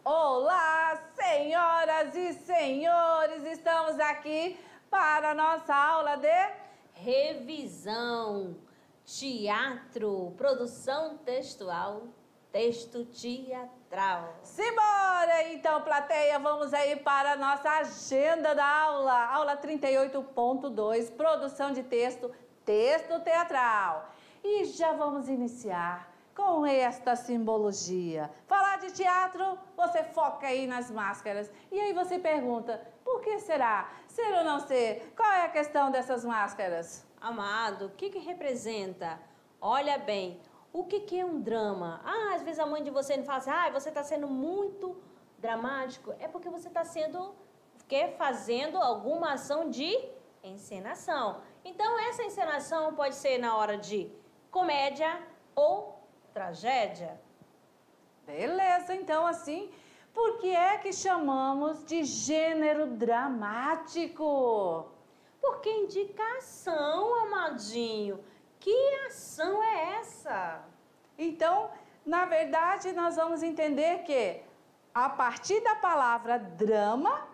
Olá, senhoras e senhores, estamos aqui para a nossa aula de revisão, teatro, produção textual, texto teatral. Simbora! Então, plateia, vamos aí para a nossa agenda da aula. Aula 38.2, produção de texto, texto teatral. E já vamos iniciar com esta simbologia. Falar de teatro, você foca aí nas máscaras. E aí você pergunta, por que será? Ser ou não ser? Qual é a questão dessas máscaras? Amado, o que representa? Olha bem, o que é um drama? Às vezes a mãe de você fala assim, você está sendo muito dramático. É porque você está fazendo alguma ação de encenação. Então, essa encenação pode ser na hora de comédia ou tragédia. Beleza, então assim, por que é que chamamos de gênero dramático? Porque indicação, amadinho. Que ação é essa? Então, na verdade, nós vamos entender que, a partir da palavra drama,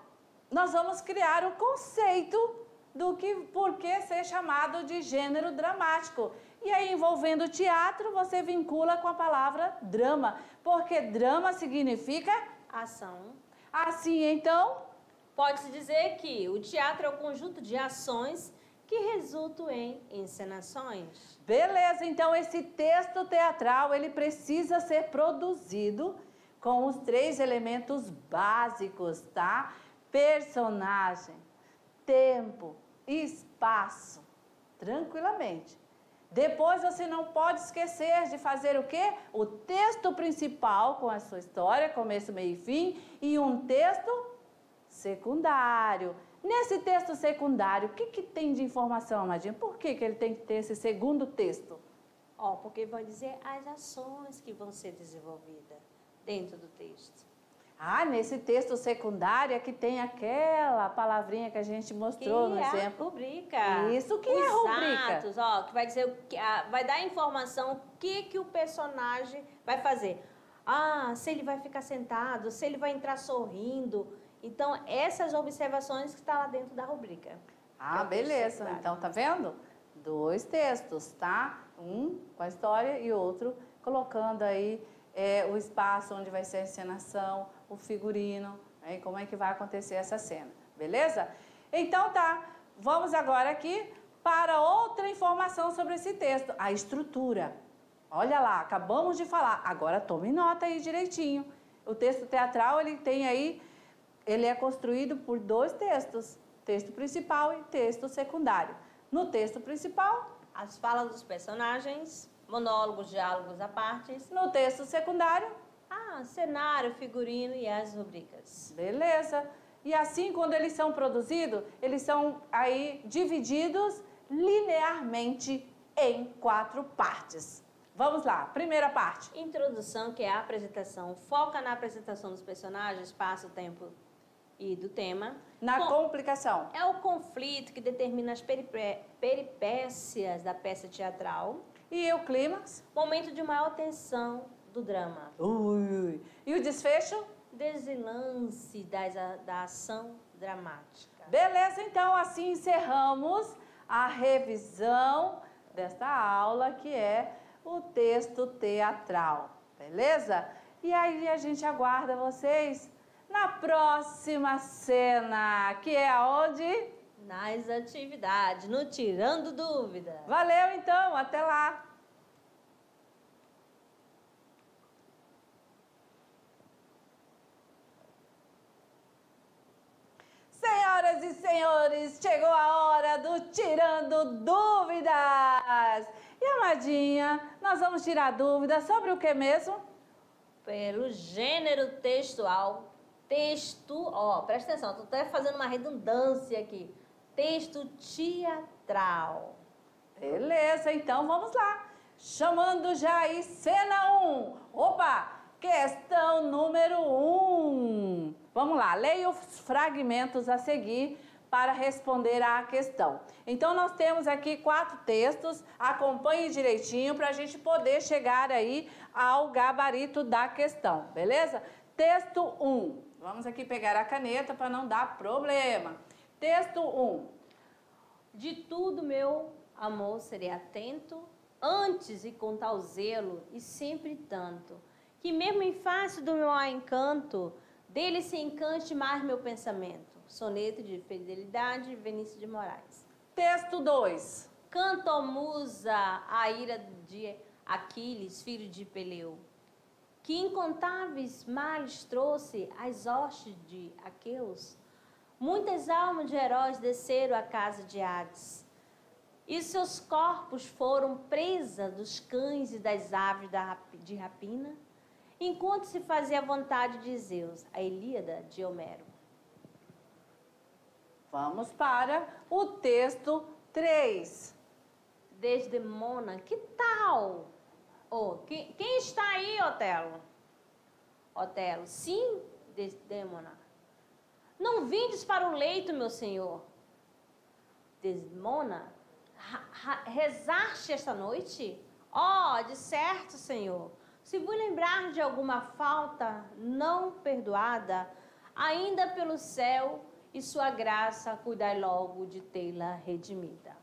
nós vamos criar o conceito do que, por que ser chamado de gênero dramático. E aí, envolvendo teatro, você vincula com a palavra drama, porque drama significa ação. Assim, então, pode-se dizer que o teatro é o conjunto de ações que resultam em encenações. Beleza, então esse texto teatral, ele precisa ser produzido com os 3 elementos básicos, tá? Personagem, tempo, espaço, tranquilamente. Depois você não pode esquecer de fazer o quê? O texto principal com a sua história, começo, meio e fim, e um texto secundário. Nesse texto secundário, o que tem de informação, Amadinha? Por que ele tem que ter esse segundo texto? Porque vai dizer as ações que vão ser desenvolvidas dentro do texto. Nesse texto secundário é que tem aquela palavrinha que a gente mostrou no exemplo. Que é a rubrica. Isso que é rubrica. Atos, que vai dizer, vai dar a informação o que o personagem vai fazer. Se ele vai ficar sentado, se ele vai entrar sorrindo. Então, essas observações que estão lá dentro da rubrica. Beleza. Então, tá vendo? 2 textos, tá? Um com a história e outro colocando aí o espaço onde vai ser a encenação, o figurino, como é que vai acontecer essa cena, beleza? Então tá, vamos agora aqui para outra informação sobre esse texto, a estrutura. Olha lá, acabamos de falar, agora tome nota aí direitinho. O texto teatral, ele é construído por 2 textos, texto principal e texto secundário. No texto principal, as falas dos personagens, monólogos, diálogos à parte. No texto secundário, cenário, figurino e as rubricas. Beleza. E assim, quando eles são produzidos, eles são aí divididos linearmente em 4 partes. Vamos lá, primeira parte. Introdução, que é a apresentação. Foca na apresentação dos personagens, espaço, tempo e do tema. Na complicação. É o conflito que determina as peripécias da peça teatral. E o clímax? Momento de maior tensão do drama. E o desfecho? Desenlace da ação dramática. Beleza, então assim encerramos a revisão desta aula, que é o texto teatral. Beleza? E aí a gente aguarda vocês na próxima cena, que é aonde? Nas atividades, no Tirando Dúvida. Valeu, então. Até lá. Senhoras e senhores, chegou a hora do Tirando Dúvidas. E, Amadinha, nós vamos tirar dúvidas sobre o que mesmo? Pelo gênero textual. Texto, presta atenção, estou até fazendo uma redundância aqui. Texto teatral. Beleza, então vamos lá. Chamando já aí cena 1. Opa, questão número 1. Vamos lá, leia os fragmentos a seguir para responder à questão. Então, nós temos aqui 4 textos, acompanhe direitinho para a gente poder chegar aí ao gabarito da questão, beleza? Texto 1. Vamos aqui pegar a caneta para não dar problema. Texto 1. De tudo, meu amor, serei atento, antes e com tal zelo, e sempre tanto, que mesmo em face do meu encanto, dele se encante mais meu pensamento. Soneto de fidelidade, Vinícius de Moraes. Texto 2. Canto, ó musa, a ira de Aquiles, filho de Peleu, que incontáveis males trouxe às hostes de Aqueus. Muitas almas de heróis desceram à casa de Hades, e seus corpos foram presa dos cães e das aves de rapina, enquanto se fazia a vontade de Zeus, a Ilíada de Homero. Vamos para o texto 3. Desdemona, que tal? Oh, quem está aí, Otelo? Otelo, sim, Desdemona. Não vindes para o leito, meu senhor. Desdemona, rezaste esta noite? Oh, de certo, senhor. Se vos lembrar de alguma falta não perdoada, ainda pelo céu e sua graça, cuidai logo de tê-la redimida.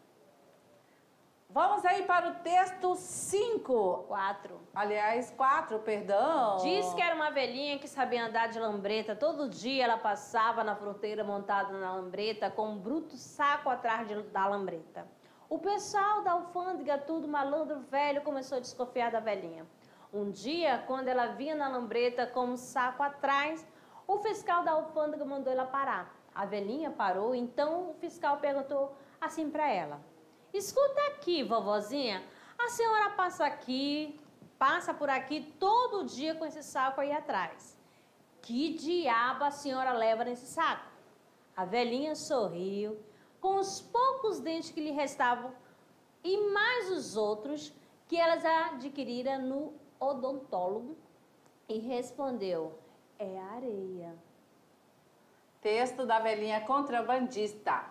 Vamos aí para o texto 5. 4. Aliás, 4, perdão. Diz que era uma velhinha que sabia andar de lambreta. Todo dia ela passava na fronteira montada na lambreta com um bruto saco atrás da lambreta. O pessoal da alfândega, tudo malandro velho, começou a desconfiar da velhinha. Um dia, quando ela vinha na lambreta com um saco atrás, o fiscal da alfândega mandou ela parar. A velhinha parou, então o fiscal perguntou assim para ela: escuta aqui, vovozinha, a senhora passa por aqui todo dia com esse saco aí atrás. Que diabo a senhora leva nesse saco? A velhinha sorriu, com os poucos dentes que lhe restavam e mais os outros que elas adquiriram no odontólogo, e respondeu: é areia. Texto da velhinha contrabandista.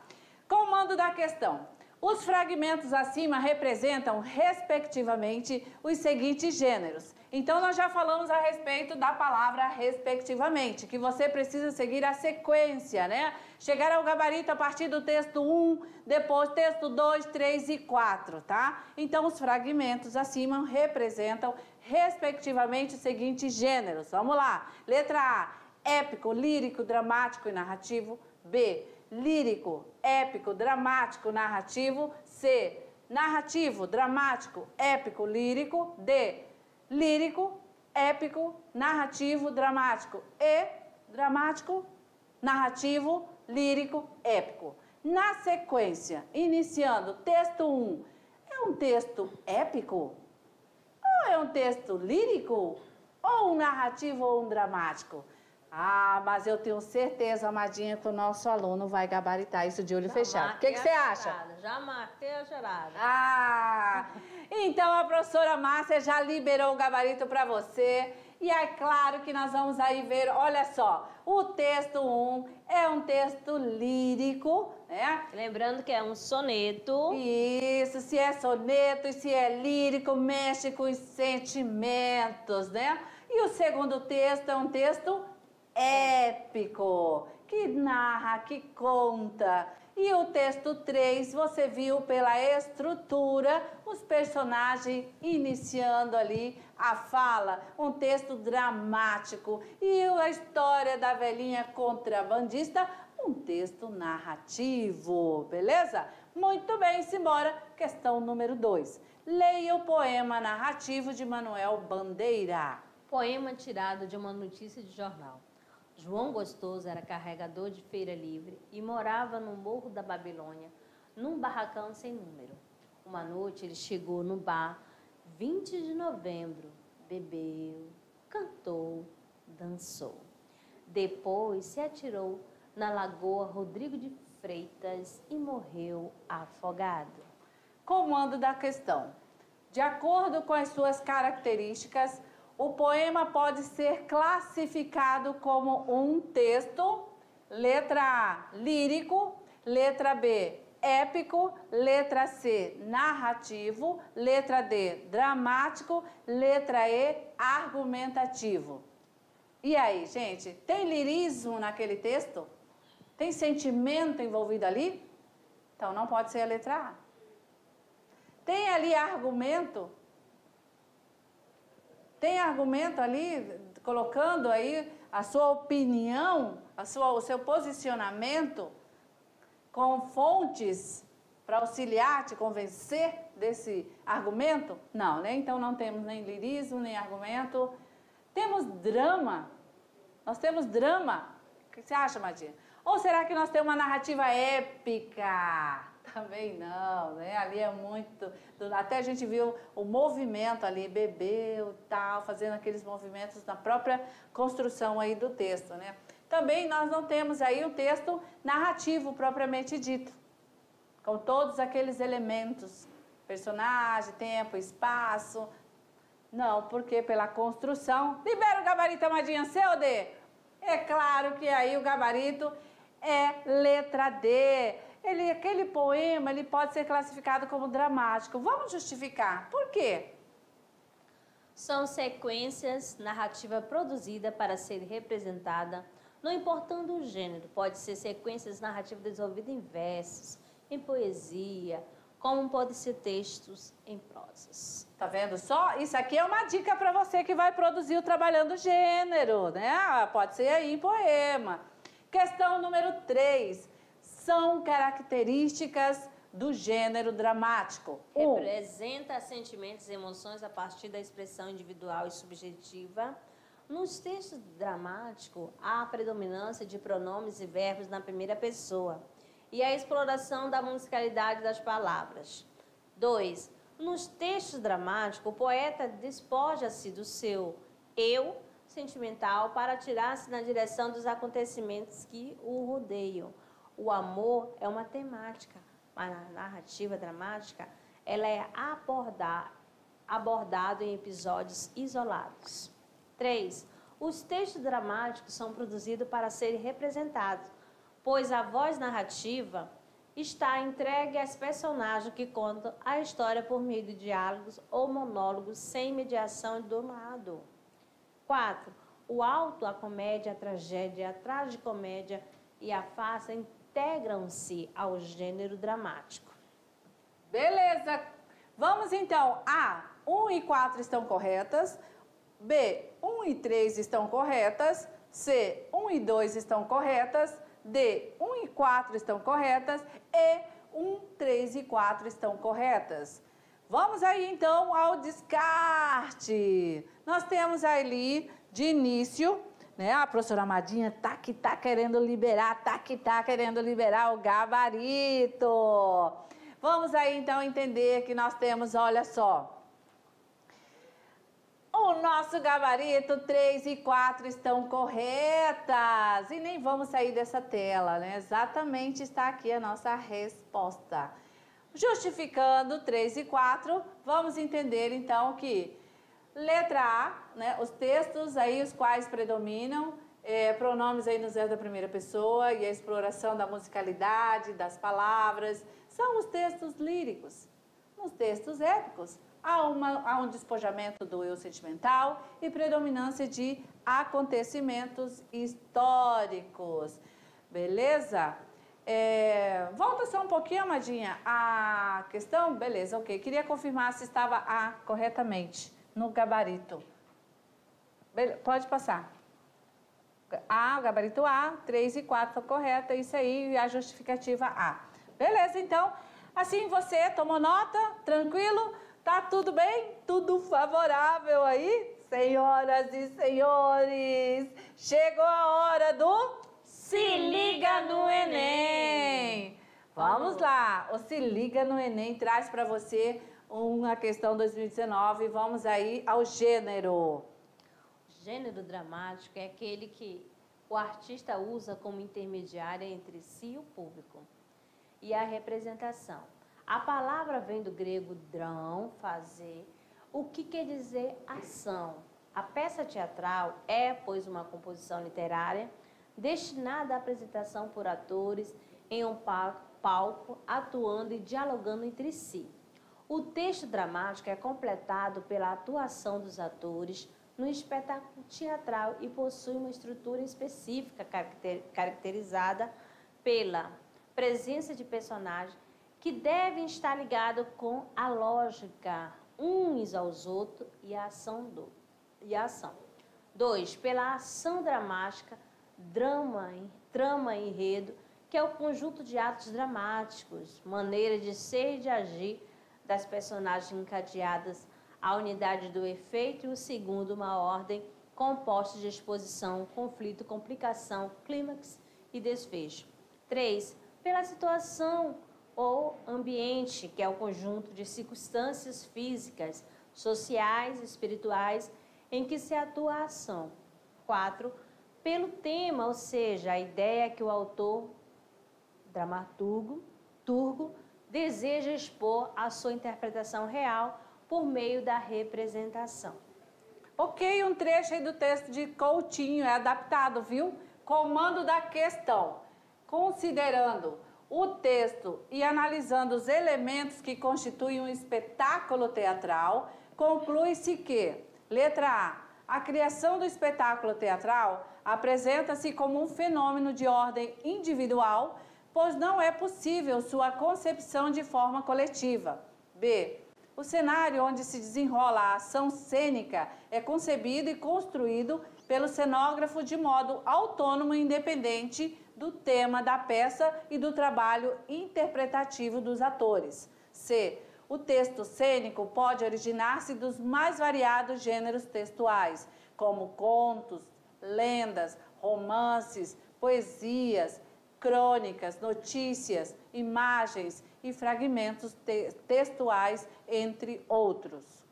Comando da questão. Os fragmentos acima representam, respectivamente, os seguintes gêneros. Então, nós já falamos a respeito da palavra respectivamente, que você precisa seguir a sequência, né? Chegar ao gabarito a partir do texto 1, depois texto 2, 3 e 4, tá? Então, os fragmentos acima representam, respectivamente, os seguintes gêneros. Vamos lá. Letra A, épico, lírico, dramático e narrativo. B, lírico, épico, dramático, narrativo. C, narrativo, dramático, épico, lírico. D, lírico, épico, narrativo, dramático. E, dramático, narrativo, lírico, épico. Na sequência, iniciando texto 1, é um texto épico? Ou é um texto lírico? Ou um narrativo ou um dramático? Ah, mas eu tenho certeza, amadinha, que o nosso aluno vai gabaritar isso de olho fechado. O que você acha? Já matei a charada. Ah, então a professora Márcia já liberou o gabarito para você. E é claro que nós vamos aí ver, olha só, o texto 1 é um texto lírico, né? Lembrando que é um soneto. Isso, se é soneto e se é lírico, mexe com os sentimentos, né? E o segundo texto é um texto épico, que narra, que conta. E o texto 3, você viu pela estrutura, os personagens iniciando ali a fala, um texto dramático. E a história da velhinha contrabandista, um texto narrativo, beleza? Muito bem, simbora. Questão número 2. Leia o poema narrativo de Manuel Bandeira. Poema tirado de uma notícia de jornal. João Gostoso era carregador de feira livre e morava no Morro da Babilônia, num barracão sem número. Uma noite ele chegou no bar, 20 de novembro, bebeu, cantou, dançou. Depois se atirou na Lagoa Rodrigo de Freitas e morreu afogado. Comando da questão. De acordo com as suas características, o poema pode ser classificado como um texto, letra A, lírico, letra B, épico, letra C, narrativo, letra D, dramático, letra E, argumentativo. E aí, gente, tem lirismo naquele texto? Tem sentimento envolvido ali? Então não pode ser a letra A. Tem ali argumento? Tem argumento ali, colocando aí a sua opinião, o seu posicionamento com fontes para auxiliar, te convencer desse argumento? Não, né? Então não temos nem lirismo, nem argumento. Temos drama. Nós temos drama. O que você acha, Madinha? Ou será que nós temos uma narrativa épica? Também não, né? Ali é muito... Até a gente viu o movimento ali, bebeu, tal, fazendo aqueles movimentos na própria construção aí do texto, né? Também nós não temos aí o texto narrativo propriamente dito, com todos aqueles elementos, personagem, tempo, espaço. Não, porque pela construção... Libera o gabarito, Amadinha, C ou D? É claro que aí o gabarito é letra D. Aquele poema, ele pode ser classificado como dramático. Vamos justificar. Por quê? São sequências narrativa produzida para ser representada, não importando o gênero. Pode ser sequências narrativas desenvolvidas em versos, em poesia, como pode ser textos em prosas. Tá vendo só? Isso aqui é uma dica para você que vai produzir o Trabalhando Gênero, né? Pode ser aí em poema. Questão número 3. São características do gênero dramático. Representa sentimentos e emoções a partir da expressão individual e subjetiva. Nos textos dramáticos, há a predominância de pronomes e verbos na primeira pessoa e a exploração da musicalidade das palavras. 2. Nos textos dramáticos, o poeta despoja-se do seu eu sentimental para atirar-se na direção dos acontecimentos que o rodeiam. O amor é uma temática, mas na narrativa dramática, ela é abordado em episódios isolados. 3. Os textos dramáticos são produzidos para serem representados, pois a voz narrativa está entregue às personagens que contam a história por meio de diálogos ou monólogos sem mediação do narrador. 4. O alto, a comédia, a tragédia, a tragicomédia e a farsa integram-se ao gênero dramático. Beleza. Vamos então. A, 1 e 4 estão corretas. B, 1 e 3 estão corretas. C, 1 e 2 estão corretas. D, 1 e 4 estão corretas. E, 1, 3 e 4 estão corretas. Vamos aí então ao descarte. Nós temos ali de início, né, a professora Amadinha tá querendo liberar o gabarito. Vamos aí então entender que nós temos, olha só, o nosso gabarito 3 e 4 estão corretas. E nem vamos sair dessa tela, né? Exatamente está aqui a nossa resposta. Justificando 3 e 4, vamos entender então que letra A, né, os textos aí os quais predominam, pronomes aí no zero da primeira pessoa e a exploração da musicalidade, das palavras, são os textos líricos. Nos textos épicos, há um despojamento do eu sentimental e predominância de acontecimentos históricos. Beleza? Volta só um pouquinho, Amadinha, a questão, beleza, ok. Queria confirmar se estava A corretamente no gabarito. Pode passar. A, o gabarito A, 3 e 4 estão corretas, isso aí, a justificativa A. Beleza, então, assim você tomou nota, tranquilo, tá tudo bem? Tudo favorável aí? Senhoras e senhores, chegou a hora do... Se liga no Enem! Vamos lá, o Se liga no Enem traz para você uma questão 2019, vamos aí ao gênero. O gênero dramático é aquele que o artista usa como intermediária entre si e o público e a representação. A palavra vem do grego drão, fazer, o que quer dizer ação. A peça teatral é, pois, uma composição literária destinada à apresentação por atores em um palco, atuando e dialogando entre si. O texto dramático é completado pela atuação dos atores no espetáculo teatral e possui uma estrutura específica caracterizada pela presença de personagens que devem estar ligados com a lógica uns aos outros e a ação. 2. Pela ação dramática, trama e enredo, que é o conjunto de atos dramáticos, maneira de ser e de agir das personagens encadeadas, a unidade do efeito e o segundo, uma ordem composta de exposição, conflito, complicação, clímax e desfecho. 3. Pela situação ou ambiente, que é o conjunto de circunstâncias físicas, sociais, espirituais, em que se atua a ação. 4. Pelo tema, ou seja, a ideia que o autor, dramaturgo, deseja expor a sua interpretação real por meio da representação. Ok, um trecho aí do texto de Coutinho é adaptado, viu? Comando da questão. Considerando o texto e analisando os elementos que constituem um espetáculo teatral, conclui-se que, letra A criação do espetáculo teatral apresenta-se como um fenômeno de ordem individual, pois não é possível sua concepção de forma coletiva. B. O cenário onde se desenrola a ação cênica é concebido e construído pelo cenógrafo de modo autônomo e independente do tema da peça e do trabalho interpretativo dos atores. C. O texto cênico pode originar-se dos mais variados gêneros textuais, como contos, lendas, romances, poesias, crônicas, notícias, imagens e fragmentos textuais, entre outros.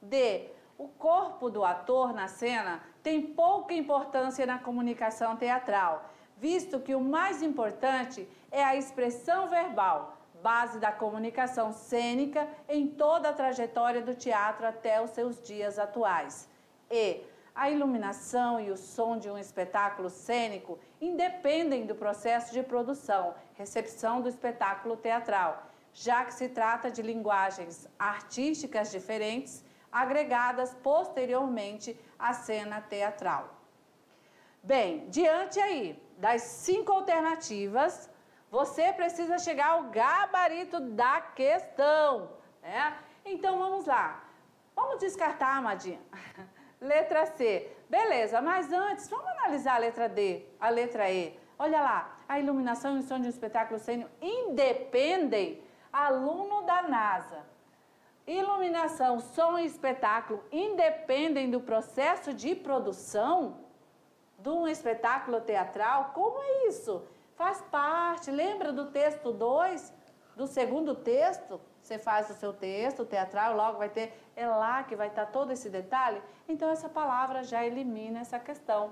D. O corpo do ator na cena tem pouca importância na comunicação teatral, visto que o mais importante é a expressão verbal, base da comunicação cênica em toda a trajetória do teatro até os seus dias atuais. E a iluminação e o som de um espetáculo cênico independem do processo de produção, recepção do espetáculo teatral, já que se trata de linguagens artísticas diferentes, agregadas posteriormente à cena teatral. Bem, diante aí das 5 alternativas, você precisa chegar ao gabarito da questão, né? Então, vamos lá. Vamos descartar, Amadinha. Letra C. Beleza, mas antes, vamos analisar a letra D, a letra E. Olha lá, a iluminação e o som de um espetáculo cênico independem. Aluno da NASA. Iluminação, som e espetáculo independem do processo de produção de um espetáculo teatral? Como é isso? Faz parte, lembra do texto 2, do segundo texto? Você faz o seu texto teatral, logo vai ter, é lá que vai estar todo esse detalhe. Então, essa palavra já elimina essa questão.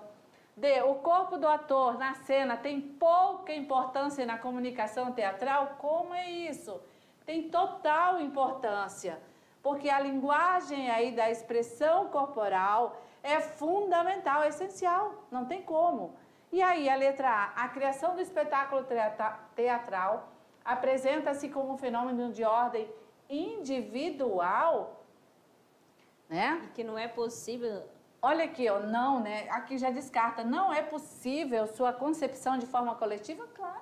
D. O corpo do ator na cena tem pouca importância na comunicação teatral? Como é isso? Tem total importância, porque a linguagem aí da expressão corporal é fundamental, é essencial, não tem como. E aí, a letra A, a criação do espetáculo teatral apresenta-se como um fenômeno de ordem individual, né? E que não é possível... Olha aqui, ó, não, né? Aqui já descarta, não é possível sua concepção de forma coletiva? Claro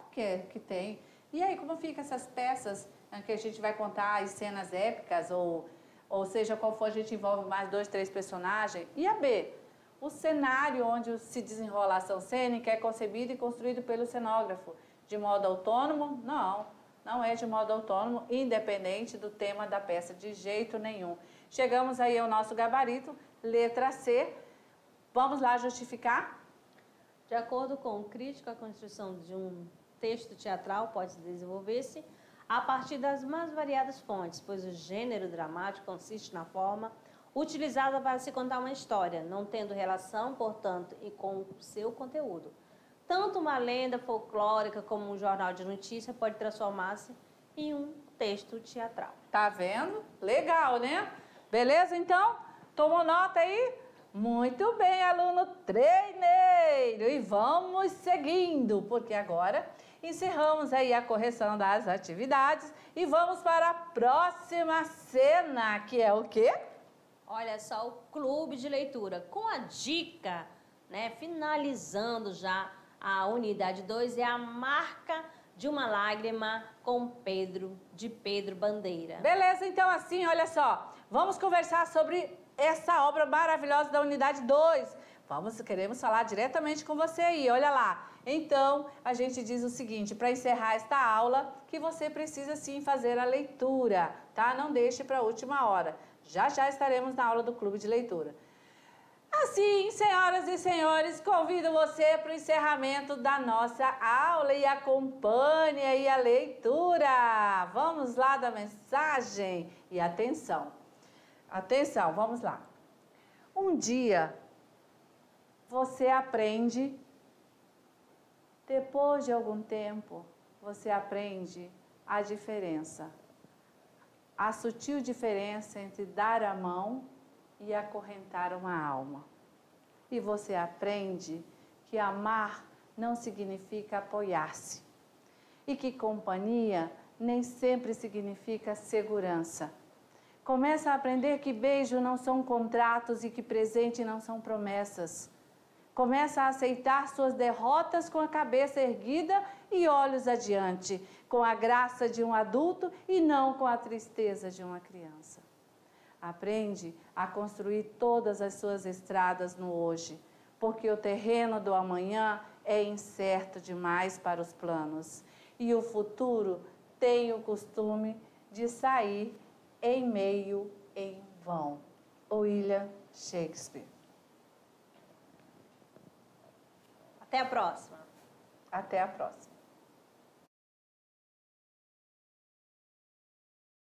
que tem. E aí, como fica essas peças que a gente vai contar as cenas épicas, ou seja, qual for, a gente envolve mais 2, 3 personagens? E a B? O cenário onde se desenrola a ação cênica é concebido e construído pelo cenógrafo. De modo autônomo? Não, não é de modo autônomo, independente do tema da peça, de jeito nenhum. Chegamos aí ao nosso gabarito, letra C. Vamos lá justificar? De acordo com o crítico, a construção de um texto teatral pode desenvolver-se a partir das mais variadas fontes, pois o gênero dramático consiste na forma utilizada para se contar uma história, não tendo relação, portanto, com o seu conteúdo. Tanto uma lenda folclórica como um jornal de notícia pode transformar-se em um texto teatral. Tá vendo? Legal, né? Beleza, então? Tomou nota aí? Muito bem, aluno treineiro. E vamos seguindo, porque agora encerramos aí a correção das atividades e vamos para a próxima cena, que é o quê? Olha só, o clube de leitura com a dica, né, finalizando já a unidade 2, é a marca de uma lágrima com Pedro Bandeira. Beleza, então assim, olha só, vamos conversar sobre essa obra maravilhosa da unidade 2. Queremos falar diretamente com você aí, olha lá. Então, a gente diz o seguinte, para encerrar esta aula, que você precisa sim fazer a leitura, tá? Não deixe para a última hora. Já já estaremos na aula do Clube de Leitura. Assim, senhoras e senhores, convido você para o encerramento da nossa aula e acompanhe aí a leitura. Vamos lá da mensagem e atenção. Atenção, vamos lá. Um dia você aprende, depois de algum tempo, você aprende a diferença. A sutil diferença entre dar a mão e acorrentar uma alma. E você aprende que amar não significa apoiar-se. E que companhia nem sempre significa segurança. Começa a aprender que beijo não são contratos e que presente não são promessas. Começa a aceitar suas derrotas com a cabeça erguida e olhos adiante, com a graça de um adulto e não com a tristeza de uma criança. Aprende a construir todas as suas estradas no hoje, porque o terreno do amanhã é incerto demais para os planos. E o futuro tem o costume de sair em meio em vão. William Shakespeare. Até a próxima. Até a próxima.